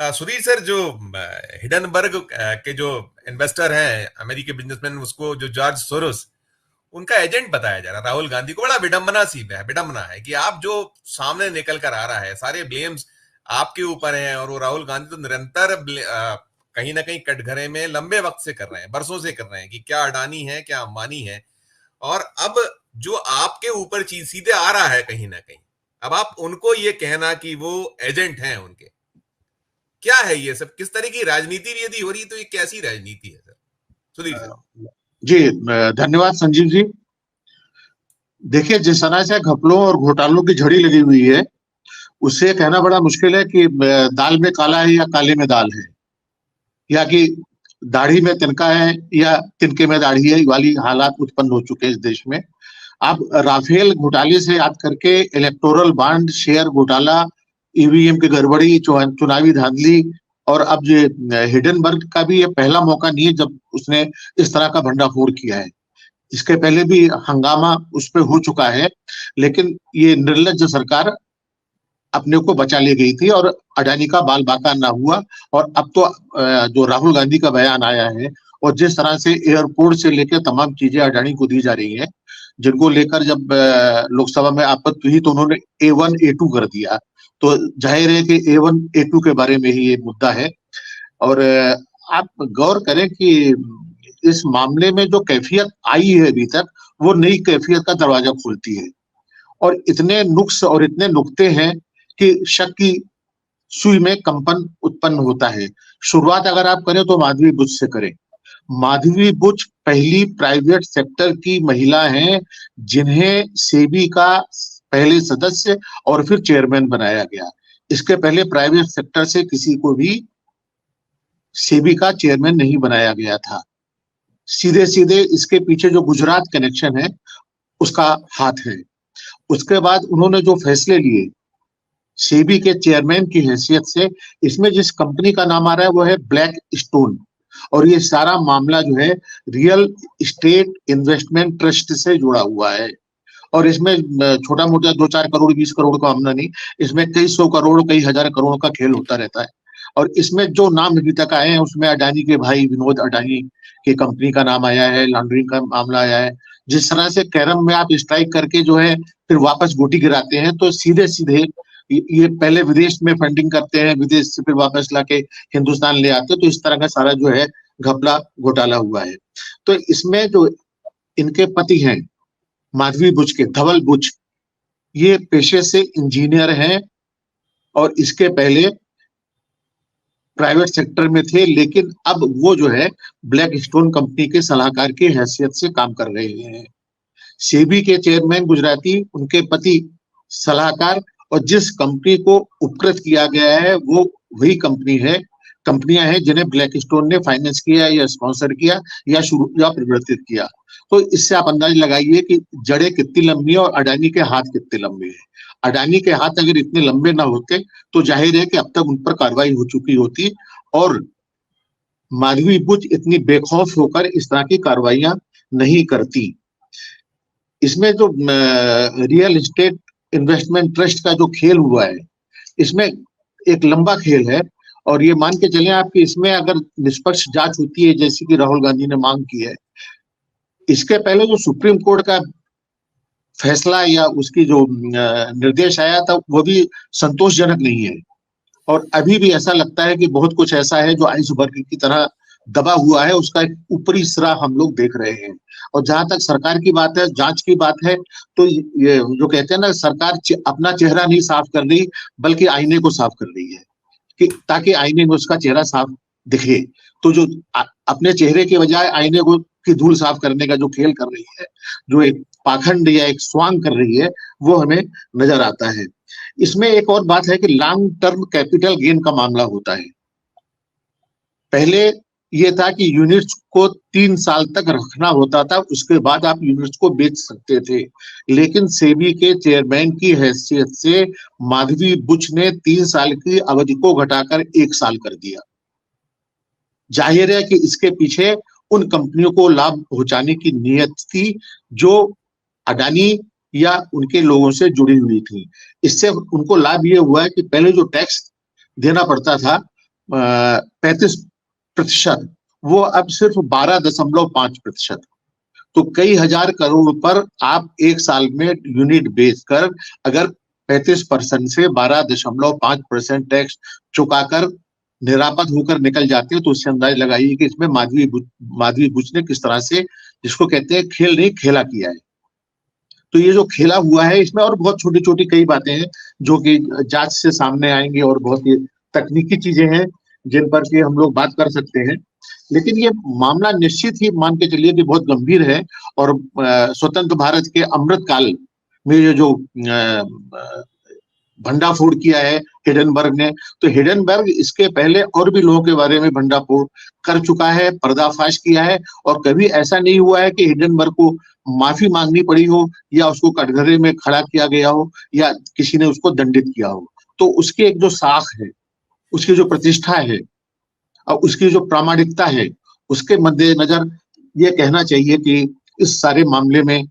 Sudhir sir, जो Hindenburg के जो इन्वेस्टर हैं, अमेरिकी बिजनेसमैन, उसको जो जॉर्ज सोरोस, उनका एजेंट बताया जा रहा है राहुल गांधी को। बड़ा विडंबना है कि आप जो सामने निकल कर आ रहा है, सारे ब्लेम्स आपके ऊपर हैं, और वो राहुल गांधी तो निरंतर कहीं ना कहीं कटघरे में लंबे वक्त से कर रहे हैं, बरसों से कर रहे हैं कि क्या अडानी है, क्या अंबानी है। और अब जो आपके ऊर चीज सीधे आ रहा है कहीं ना कहीं, अब आप उनको ये कहना कि वो एजेंट हैं उनके, क्या है ये सब? किस तरह की राजनीति भी यदि हो रही है तो ये कैसी राजनीति है सर? सुधीर सर। जी, धन्यवाद संजीव जी। देखिए, जिस तरह से घपलों और घोटालों की झड़ी लगी हुई है, उससे कहना बड़ा मुश्किल है कि दाल में काला है या काले में दाल है, या कि दाढ़ी में तिनका है या तिनके में दाढ़ी है, वाली हालात उत्पन्न हो चुके हैं इस देश में। आप राफेल घोटाले से याद करके इलेक्टोरल बॉन्ड शेयर घोटाला, ईवीएम की गड़बड़ी, चुनावी धांधली, और अब ये हिडनबर्ग का भी ये पहला मौका नहीं है जब उसने इस तरह का भंडाफोड़ किया है। इसके पहले भी हंगामा उस पर हो चुका है, लेकिन ये निर्लज्ज सरकार अपने को बचा ले गई थी और अडानी का बाल बाका ना हुआ। और अब तो जो राहुल गांधी का बयान आया है, और जिस तरह से एयरपोर्ट से लेकर तमाम चीजें अडानी को दी जा रही हैं, जिनको लेकर जब लोकसभा में आपत्ति हुई तो उन्होंने A1 A2 कर दिया। तो जाहिर है कि A1 A2 के बारे में ही ये मुद्दा है। और आप गौर करें कि इस मामले में जो कैफियत आई है अभी तक, वो नई कैफियत का दरवाजा खोलती है। और इतने नुक्स और इतने नुक्ते हैं कि शक की सुई में कंपन उत्पन्न होता है। शुरुआत अगर आप करें तो माधवी बुच से करें। माधवी बुच पहली प्राइवेट सेक्टर की महिला हैं जिन्हें सेबी का पहले सदस्य और फिर चेयरमैन बनाया गया। इसके पहले प्राइवेट सेक्टर से किसी को भी सेबी का चेयरमैन नहीं बनाया गया था। सीधे सीधे इसके पीछे जो गुजरात कनेक्शन है उसका हाथ है। उसके बाद उन्होंने जो फैसले लिए सेबी के चेयरमैन की हैसियत से, इसमें जिस कंपनी का नाम आ रहा है वो है ब्लैक स्टोन। और ये सारा मामला जो है रियल एस्टेट इन्वेस्टमेंट ट्रस्ट से जुड़ा हुआ है। और इसमें छोटा मोटा 2-4 करोड़ 20 करोड़ का मामला नहीं, इसमें कई 100 करोड़ कई हजार करोड़ का खेल होता रहता है। और इसमें जो नाम अभी तक आए हैं उसमें अडानी के भाई विनोद अडानी की कंपनी का नाम आया है, लॉन्ड्रिंग का मामला आया है। जिस तरह से कैरम में आप स्ट्राइक करके जो है फिर वापस गोटी गिराते हैं, तो सीधे सीधे ये पहले विदेश में फंडिंग करते हैं, विदेश से फिर वापस लाके हिंदुस्तान ले आते हैं। तो इस तरह का सारा जो है घपला घोटाला हुआ है। तो इसमें जो इनके पति हैं माधवी बुच के, धवल बुच, ये पेशे से इंजीनियर हैं और इसके पहले प्राइवेट सेक्टर में थे, लेकिन अब वो जो है ब्लैक स्टोन कंपनी के सलाहकार की हैसियत से काम कर रहे हैं। सेबी के चेयरमैन गुजराती, उनके पति सलाहकार, और जिस कंपनी को उपकृत किया गया है वो वही कंपनियां हैं जिन्हें ब्लैक स्टोन ने फाइनेंस किया या स्पॉन्सर किया या शुरू या परिवर्तित किया। तो इससे आप अंदाज लगाइए कि जड़ें कितनी लंबी है और अडानी के हाथ कितने लंबे हैं। अडानी के हाथ अगर इतने लंबे ना होते तो जाहिर है कि अब तक उन पर कार्रवाई हो चुकी होती, और माधवी बुच इतनी बेखौफ होकर इस तरह की कार्रवाइयां नहीं करती। इसमें जो रियल एस्टेट इन्वेस्टमेंट ट्रस्ट का जो खेल हुआ है, इसमें एक लंबा खेल है। और ये मान के चलें आप कि इसमें अगर निष्पक्ष जांच होती है जैसे कि राहुल गांधी ने मांग की है, इसके पहले जो सुप्रीम कोर्ट का फैसला या उसकी जो निर्देश आया था वो भी संतोषजनक नहीं है। और अभी भी ऐसा लगता है कि बहुत कुछ ऐसा है जो आइसबर्ग की तरह दबा हुआ है, उसका एक ऊपरी सिरा हम लोग देख रहे हैं। और जहां तक सरकार की बात है, जांच की बात है, तो ये जो कहते हैं ना, सरकार अपना चेहरा नहीं साफ कर रही बल्कि आईने को साफ कर रही है, कि ताकि आईने में उसका चेहरा साफ दिखे। तो जो अपने चेहरे के बजाय आईने को की धूल साफ करने का जो खेल कर रही है, जो एक पाखंड या एक स्वांग कर रही है, वो हमें नजर आता है। इसमें एक और बात है कि लॉन्ग टर्म कैपिटल गेन का मामला होता है। पहले ये था कि यूनिट्स को 3 साल तक रखना होता था, उसके बाद आप यूनिट्स को बेच सकते थे। लेकिन सेबी के चेयरमैन की हैसियत से माधवी बुच ने 3 साल की अवधि को घटाकर 1 साल कर दिया। जाहिर है कि इसके पीछे उन कंपनियों को लाभ पहुंचाने की नीयत थी जो अडानी या उनके लोगों से जुड़ी हुई थी। इससे उनको लाभ ये हुआ है कि पहले जो टैक्स देना पड़ता था 35%, वो अब सिर्फ 12.5%। तो कई हजार करोड़ पर आप एक साल में यूनिट बेच कर अगर 35% से 12.5% टैक्स चुकाकर निरापद होकर निकल जाते हैं, तो उससे अंदाजा लगाइए कि इसमें माधवी बुच ने किस तरह से, जिसको कहते हैं खेल नहीं खेला किया है। तो ये जो खेला हुआ है, इसमें और बहुत छोटी छोटी कई बातें हैं जो कि जांच से सामने आएंगी, और बहुत ही तकनीकी चीजें हैं जिन पर कि हम लोग बात कर सकते हैं। लेकिन ये मामला निश्चित ही मान के चलिए कि बहुत गंभीर है। और स्वतंत्र भारत के अमृत काल में ये जो भंडाफोड़ किया है हिडेनबर्ग ने, तो हिडेनबर्ग इसके पहले और भी लोगों के बारे में भंडाफोड़ कर चुका है, पर्दाफाश किया है। और कभी ऐसा नहीं हुआ है कि हिडेनबर्ग को माफी मांगनी पड़ी हो, या उसको कटघरे में खड़ा किया गया हो, या किसी ने उसको दंडित किया हो। तो उसकी एक जो साख है, उसकी जो प्रतिष्ठा है और उसकी जो प्रामाणिकता है, उसके मद्देनजर ये कहना चाहिए कि इस सारे मामले में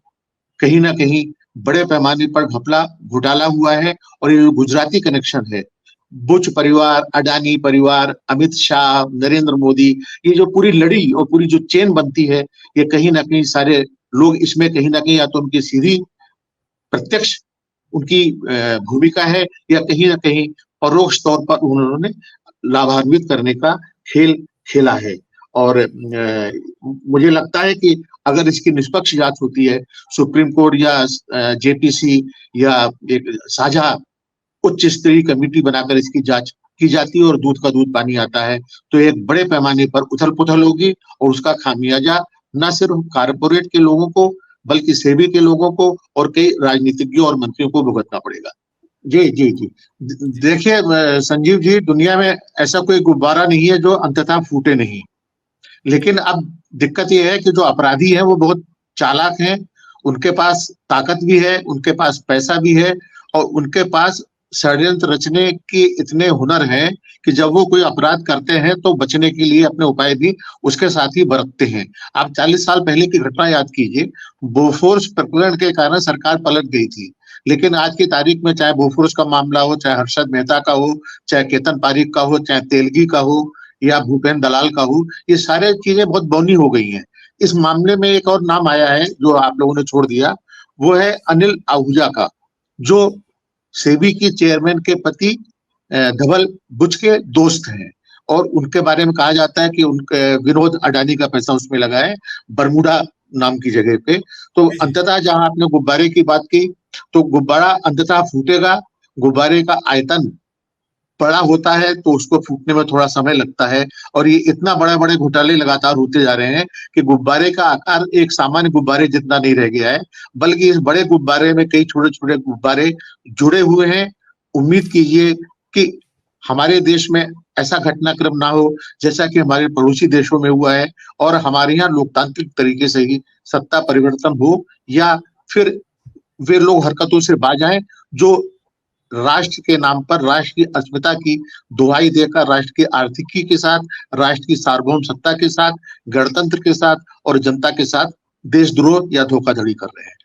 कहीं ना कहीं बड़े पैमाने पर घपला घोटाला हुआ है। और ये जो गुजराती कनेक्शन है, बुच परिवार, अडानी परिवार, अमित शाह, नरेंद्र मोदी, ये जो पूरी लड़ी और पूरी जो चेन बनती है, ये कहीं ना कहीं सारे लोग इसमें कहीं ना कहीं या तो उनकी सीधी प्रत्यक्ष उनकी भूमिका है, या कहीं ना कहीं परोक्ष तौर पर उन्होंने लाभान्वित करने का खेल खेला है। और मुझे लगता है कि अगर इसकी निष्पक्ष जांच होती है, सुप्रीम कोर्ट या जेपीसी या एक साझा उच्च स्तरीय कमेटी बनाकर इसकी जांच की जाती है और दूध का दूध पानी आता है, तो एक बड़े पैमाने पर उथल पुथल होगी, और उसका खामियाजा न सिर्फ कारपोरेट के लोगों को बल्कि सेबी के लोगों को और कई राजनीतिज्ञों और मंत्रियों को भुगतना पड़ेगा। जी जी जी। देखिए संजीव जी, दुनिया में ऐसा कोई गुब्बारा नहीं है जो अंततः फूटे नहीं। लेकिन अब दिक्कत यह है कि जो अपराधी हैं वो बहुत चालाक हैं, उनके पास ताकत भी है, उनके पास पैसा भी है, और उनके पास षड्यंत्र रचने की इतने हुनर हैं कि जब वो कोई अपराध करते हैं तो बचने के लिए अपने उपाय भी उसके साथ ही बरतते हैं। आप 40 साल पहले की घटना याद कीजिए, बोफोर्स प्रकरण के कारण सरकार पलट गई थी। लेकिन आज की तारीख में चाहे बोफोर्स का मामला हो, चाहे हर्षद मेहता का हो, चाहे केतन पारीक का हो, चाहे तेलगी का हो, या भूपेन दलाल का हो, ये सारे चीजें बहुत बौनी हो गई हैं। इस मामले में एक और नाम आया है जो आप लोगों ने छोड़ दिया, वो है अनिल आहूजा का, जो सेबी की चेयरमैन के पति धवल बुच के दोस्त हैं। और उनके बारे में कहा जाता है कि उनके विनोद अडानी का पैसा उसमें लगा है, बरमूडा नाम की जगह पे। तो अंततः जहां आपने गुब्बारे की बात की, तो गुब्बारा अंततः फूटेगा। गुब्बारे का आयतन बड़ा होता है तो उसको फूटने में थोड़ा समय लगता है, और ये इतना बड़े बड़े घोटाले लगातार होते जा रहे हैं कि गुब्बारे का आकार एक सामान्य गुब्बारे जितना नहीं रह गया है, बल्कि इस बड़े गुब्बारे में कई छोटे छोटे गुब्बारे जुड़े हुए हैं। उम्मीद कीजिए कि हमारे देश में ऐसा घटनाक्रम ना हो जैसा कि हमारे पड़ोसी देशों में हुआ है, और हमारे यहाँ लोकतांत्रिक तरीके से ही सत्ता परिवर्तन हो, या फिर वे लोग हरकतों से बाज आए जो राष्ट्र के नाम पर राष्ट्र की अस्मिता की दुहाई देकर राष्ट्र की आर्थिकी के साथ, राष्ट्र की सार्वभौम सत्ता के साथ, गणतंत्र के साथ और जनता के साथ देशद्रोह या धोखाधड़ी कर रहे हैं।